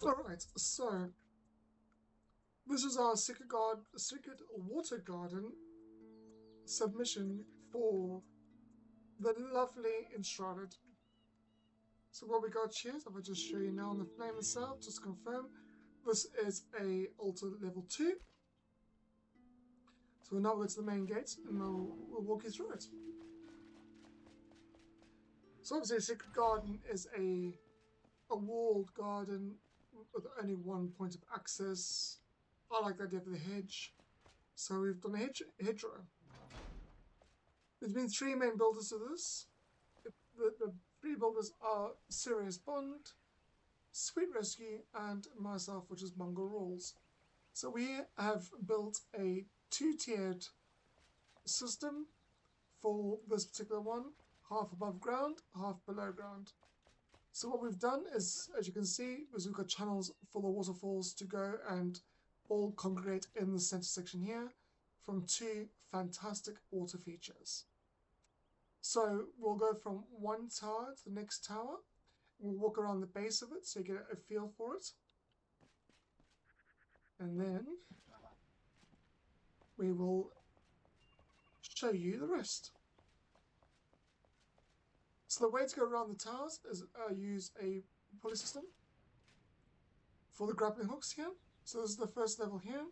Alright, so this is our secret water garden submission for the lovely Enshrouded. So what we got here, so I'll just show you now on the flame itself, just to confirm. This is a altar level 2. So we'll now go to the main gate and we'll walk you through it. So obviously a secret garden is a walled garden with only one point of access. I like the idea of the hedge. So we've done a hedgerow. There's been three main builders to this. The three builders are Serious Bond, Sweet Rescue, and myself, which is Bungle Rules. So we have built a two-tiered system for this particular one, half above ground, half below ground. So what we've done is, as you can see, is we've got channels for the waterfalls to go and all congregate in the center section here from two fantastic water features. So we'll go from one tower to the next tower. We'll walk around the base of it so you get a feel for it. And then we will show you the rest. So the way to go around the towers is use a pulley system for the grappling hooks here. So this is the first level here.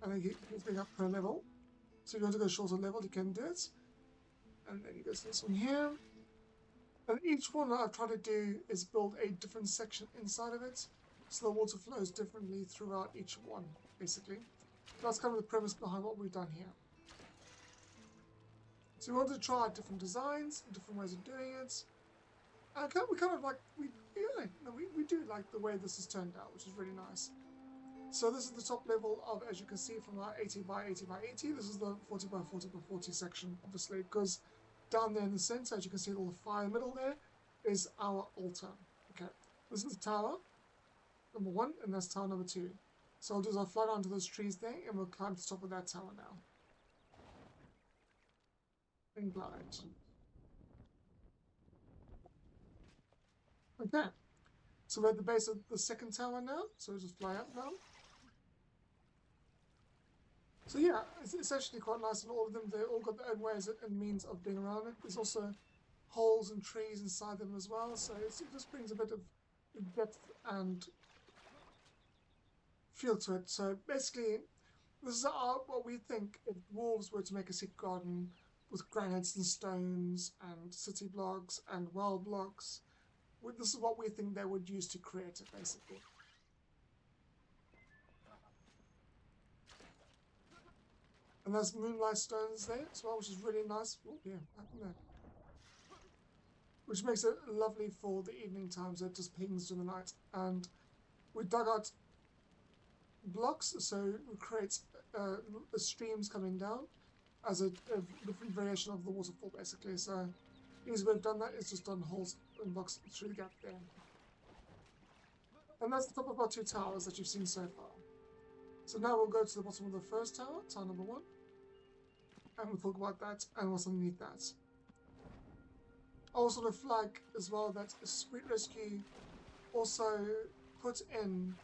And then you going up per level. So if you want to go shorter level, you can do it. And then you go to this one here. And each one that I've tried to do is build a different section inside of it, so the water flows differently throughout each one, basically. That's kind of the premise behind what we've done here. So we want to try different designs, different ways of doing it. And we kind of like, we do like the way this has turned out, which is really nice. So this is the top level of, as you can see, from our 80 by 80 by 80. This is the 40 by 40 by 40 section, obviously, because down there in the center, as you can see, a little fire in the middle there, is our altar. Okay, this is the tower, number 1, and that's tower number 2. So I'll do is I'll fly down to those trees there, and we'll climb to the top of that tower now. And glide. Okay, so we're at the base of the second tower now, so we'll just fly up now. So yeah, it's actually quite nice, and all of them, they've all got their own ways and means of being around it. There's also holes and trees inside them as well, so it just brings a bit of depth and feel to it. So basically, this is what we think if dwarves were to make a secret garden with granites and stones and city blocks and well blocks. This is what we think they would use to create it, basically. And there's moonlight stones there as well, which is really nice. Oh, yeah, what happened there? Which makes it lovely for the evening times. It just pings in the night. And we dug out blocks, so it creates streams coming down as a different variation of the waterfall, basically. So the easy way we've done that is just done holes and blocks through the gap there. And that's the top of our two towers that you've seen so far. So now we'll go to the bottom of the first tower, tower number 1. And we'll talk about that and what's underneath that. Also, the flag as well that Sweet Rescue also put in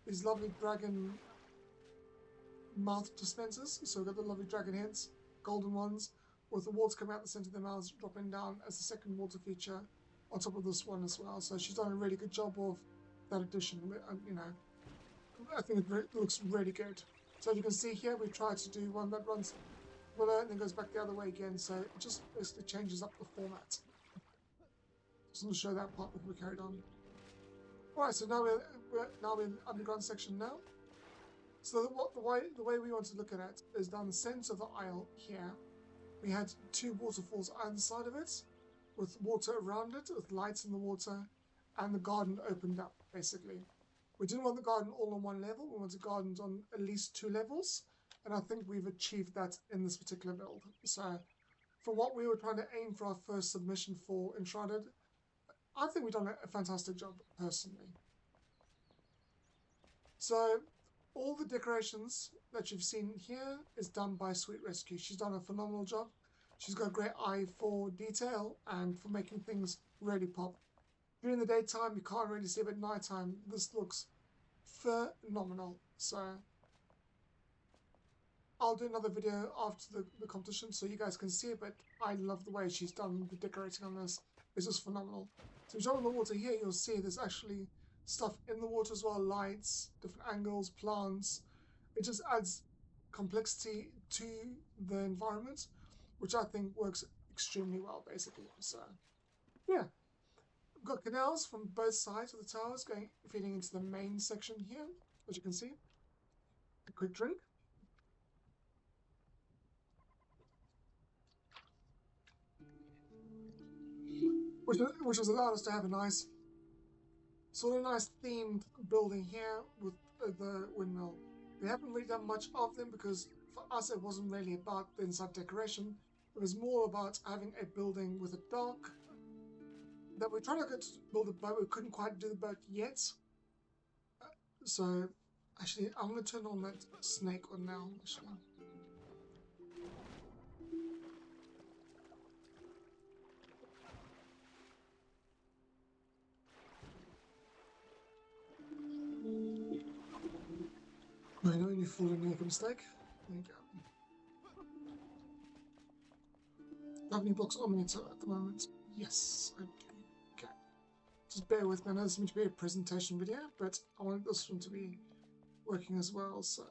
these lovely dragon mouth dispensers. So we've got the lovely dragon heads, golden ones, with the water coming out the center of their mouths, dropping down as the second water feature on top of this one as well. So she's done a really good job of that addition. You know, I think it looks really good. So as you can see here, we tried to do one that runs below and then goes back the other way again. So it just basically changes up the format. Just want to show that part before we carried on. Alright, so now we're in the underground section now. So the way we want to look at it is down the center of the aisle here. We had two waterfalls either side of it, with water around it, with lights in the water, and the garden opened up, basically. We didn't want the garden all on one level, we wanted gardens on at least 2 levels, and I think we've achieved that in this particular build. So, for what we were trying to aim for our first submission for Enshrouded, I think we've done a fantastic job, personally. So, all the decorations that you've seen here is done by Sweet Rescue. She's done a phenomenal job. She's got a great eye for detail and for making things really pop. during the daytime you can't really see, but at nighttime this looks phenomenal. So I'll do another video after the competition so you guys can see it, but I love the way she's done the decorating on this. It's just phenomenal. So if you jump in the water here, you'll see there's actually stuff in the water as well, lights, different angles, plants. It just adds complexity to the environment, which I think works extremely well, basically. So yeah, we've got canals from both sides of the towers feeding into the main section here, as you can see. A quick drink. Which has allowed us to have a nice themed building here with the windmill. We haven't really done much of them because for us it wasn't really about the inside decoration. It was more about having a building with a dock. That we tried to build a boat, we couldn't quite do the boat yet. So actually I'm going to turn on that snake one now, actually. I know you fall and make a mistake. There you go. How many blocks on me at the moment? Yes, I do. Okay. Just bear with me. I know this is meant to be a presentation video, but I want this one to be working as well, so.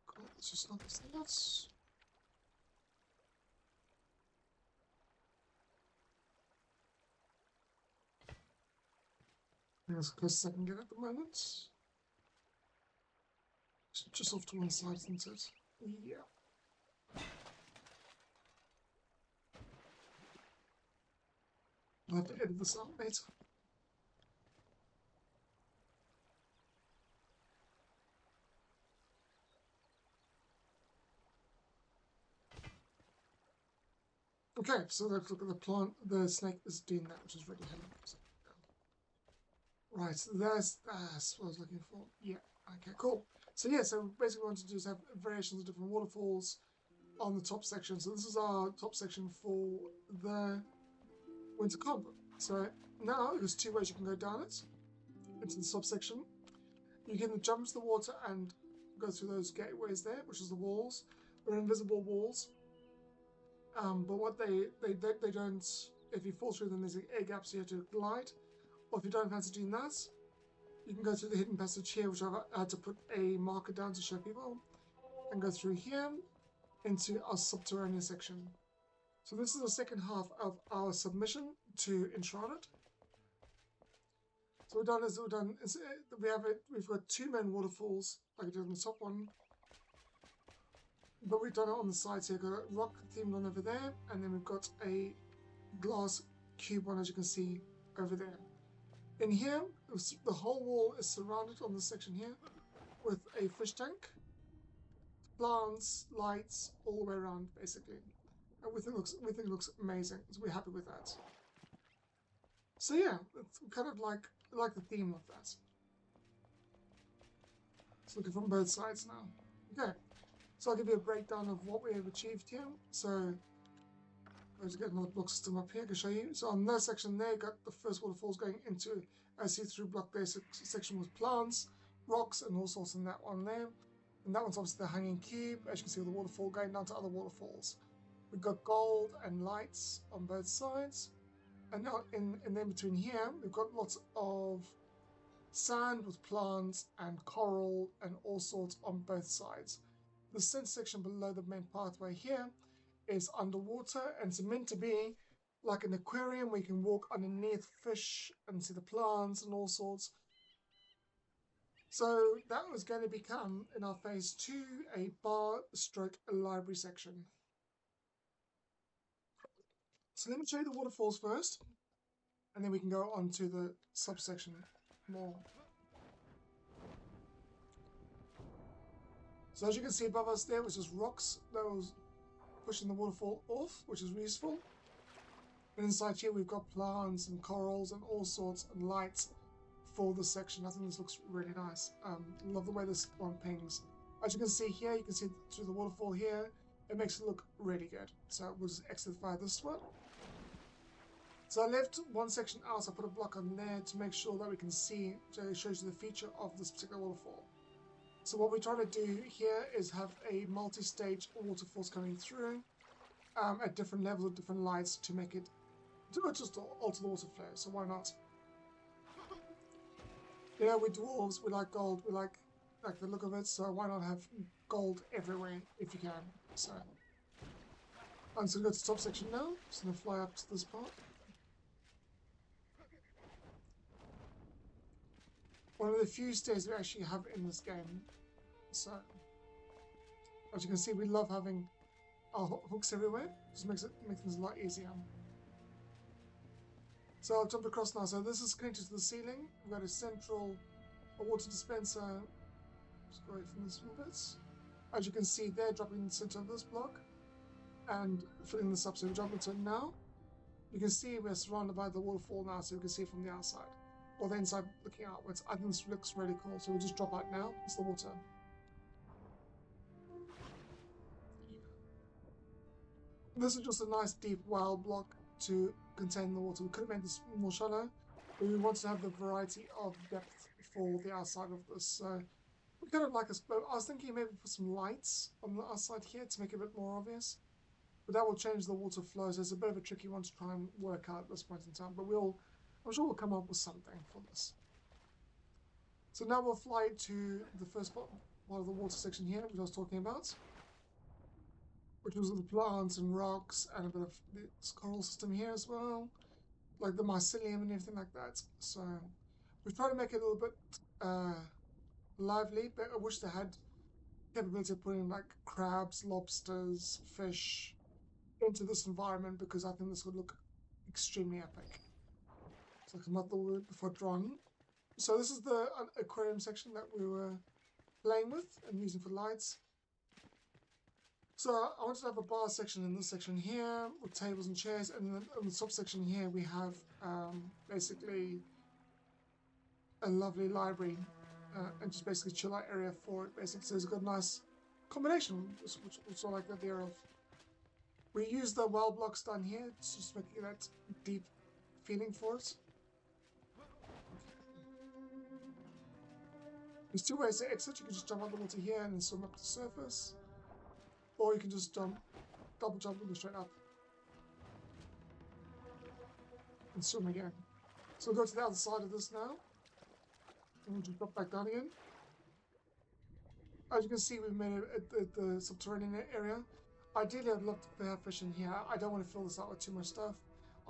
Cool, let's just knock this thing out. As close as I can get at the moment. Just off to one side, isn't it? Yeah. I'll have to edit this out later. Okay, so let's look at the plant. The snake is doing that, which is really handy. So, yeah. Right, that's what I was looking for. Yeah, okay, cool. So yeah, so basically what we want to do is have variations of different waterfalls on the top section. So this is our top section for the winter combo. So now there's two ways you can go down it into the subsection. You can jump into the water and go through those gateways there, which is the walls. They're invisible walls. But what they don't, if you fall through them, there's an air gap, so you have to glide. Or if you don't fancy doing that, you can go through the hidden passage here, which I've had to put a marker down to show people, and go through here into our subterranean section. So this is the second half of our submission to Enshrouded. So we've got two main waterfalls, like I did on the top one. But we've done it on the sides here. We've got a rock themed one over there, and then we've got a glass cube one, as you can see, over there. In here, the whole wall is surrounded on this section here with a fish tank, plants, lights, all the way around, basically. And we think it looks amazing, so we're happy with that. So yeah, it's kind of like the theme of that. It's looking from both sides now. Okay. So I'll give you a breakdown of what we have achieved here. So let's get another block system up here. I can show you. So on that section there, you got the first waterfalls going into a see-through block there section with plants, rocks, and all sorts in that one there. And that one's obviously the hanging cube. As you can see, the waterfall going down to other waterfalls. We've got gold and lights on both sides. And now in between here, we've got lots of sand with plants and coral and all sorts on both sides. The center section below the main pathway here is underwater, and it's meant to be like an aquarium where you can walk underneath fish and see the plants and all sorts. So that was going to become, in our phase 2, a bar/library section. So let me show you the waterfalls first, and then we can go on to the subsection more. So as you can see above us there, which is rocks that was pushing the waterfall off, which is useful. And inside here we've got plants and corals and all sorts and lights for this section. I think this looks really nice. Love the way this one pings. As you can see here, you can see through the waterfall here. It makes it look really good. So we'll just exify this one. So I left one section out, so I put a block on there to make sure that we can see, so it shows you the feature of this particular waterfall. So what we're trying to do here is have a multi-stage waterfalls coming through at different levels of different lights to make it, to just alter the water flow, so why not? You know, we're dwarves, we like gold, we like the look of it, so why not have gold everywhere if you can. So I'm just going to go to the top section now, just going to fly up to this part. One of the few stages we actually have in this game. So, as you can see, we love having our hooks everywhere. Just makes things a lot easier. So I'll jump across now. So this is connected to the ceiling. We've got a central water dispenser. Just go away from this little bit. As you can see there, dropping in the center of this block and filling this up. So we jump into it now. You can see we're surrounded by the waterfall now, so you can see it from the outside. Or the inside looking outwards. I think this looks really cool, so we'll just drop out now. It's the water. This is just a nice deep well block to contain the water. We could have made this more shallow, but we want to have the variety of depth for the outside of this. So we kind of like a split. I was thinking maybe put some lights on the outside here to make it a bit more obvious. But that will change the water flow, so it's a bit of a tricky one to try and work out at this point in time. But I'm sure we'll come up with something for this. So now we'll fly to the first part of the water section here, which I was talking about, which was the plants and rocks and a bit of the coral system here as well, like the mycelium and everything like that. So we've tried to make it a little bit lively, but I wish they had capability of putting like crabs, lobsters, fish into this environment, because I think this would look extremely epic. So come up the word before drawn. So this is the aquarium section that we were playing with and using for lights. So I wanted to have a bar section in this section here with tables and chairs, and then on the top section here we have basically a lovely library and just basically chill out area for it. Basically, so it's got a nice combination, which I like the idea of. We use the well blocks down here to just make that deep feeling for it. There's two ways to exit. You can just jump out the water here and then swim up to the surface. Or you can just double jump and go straight up. And swim again. So we'll go to the other side of this now. And we'll just drop back down again. As you can see, we've made it at the subterranean area. Ideally, I'd love to have fish in here. I don't want to fill this out with too much stuff.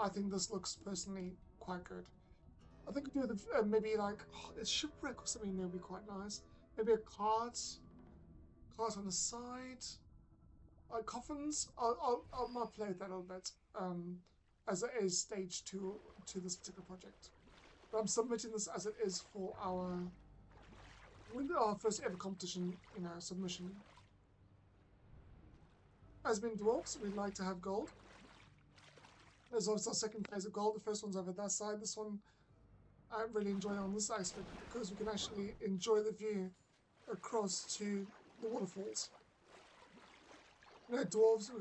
I think this looks personally quite good. I think we do maybe like a shipwreck or something there would be quite nice. Maybe a cart on the side. Coffins. I might play with that a little bit as a stage to this particular project. But I'm submitting this as it is for our first ever competition, submission. As being dwarves, we'd like to have gold. There's also our second phase of gold. The first one's over that side. This one I really enjoy on this aspect because we can actually enjoy the view across to the waterfalls. Dwarves,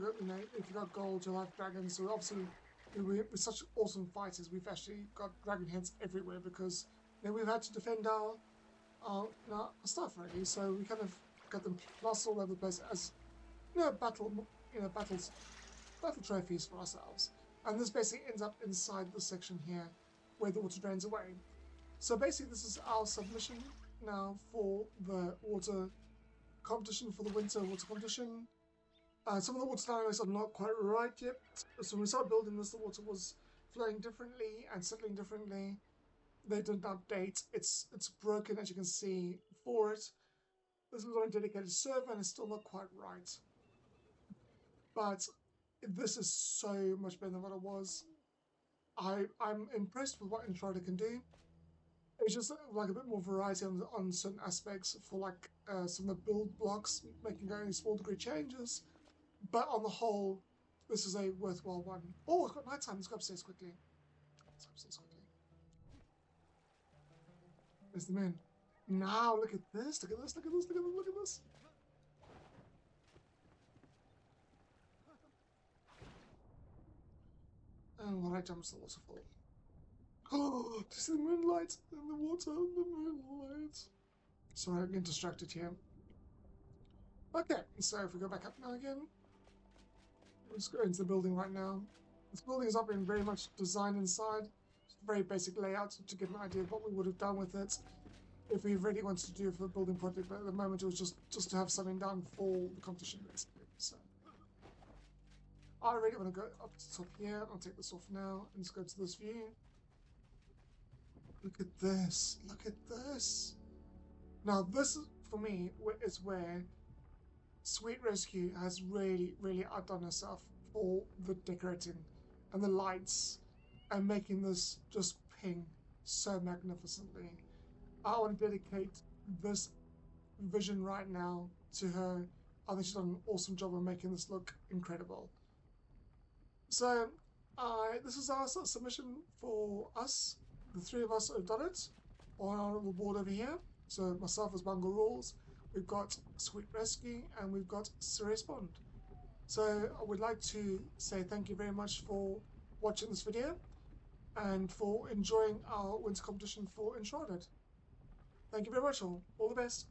if you've got gold, you'll have dragons. So obviously, we're such awesome fighters. We've actually got dragon heads everywhere because we've had to defend our stuff really. So we kind of got them plus all over the place as battle trophies for ourselves. And this basically ends up inside this section here, where the water drains away. So basically, this is our submission now for the water competition, for the winter water competition. Some of the water dynamics are not quite right yet. So when we started building this, the water was flowing differently and settling differently. They didn't update. It's broken, as you can see, for it. This was on a dedicated server and it's still not quite right. But this is so much better than what it was. I'm impressed with what Enshrouded can do. It's just like a bit more variety on certain aspects for like some of the build blocks, making only small degree changes. But on the whole, this is a worthwhile one. Oh, it's got nighttime. Let's go upstairs quickly. There's the moon. Now look at this, look at this, look at this, look at this, look at this. And when I jump to the waterfall. Oh, to see the moonlight in the water, the moonlight. Sorry, I'm getting distracted here. Okay, so if we go back up now again, let's go into the building right now. This building has not been very much designed inside. It's a very basic layout to get an idea of what we would have done with it if we really wanted to do it for a building project, but at the moment it was just to have something done for the competition, basically. So I really want to go up to the top here. I'll take this off now and just go to this view. Look at this. Look at this. Now this, for me, is where Sweet Rescue has really, really outdone herself for the decorating and the lights and making this just ping so magnificently. I want to dedicate this vision right now to her. I think she's done an awesome job of making this look incredible. So, this is our submission for us. The three of us have done it on our little board over here. So, myself as Bungle Rules, we've got Sweet Rescue, and we've got Serious Bond. So, I would like to say thank you very much for watching this video and for enjoying our winter competition for Enshrouded. Thank you very much all. All the best.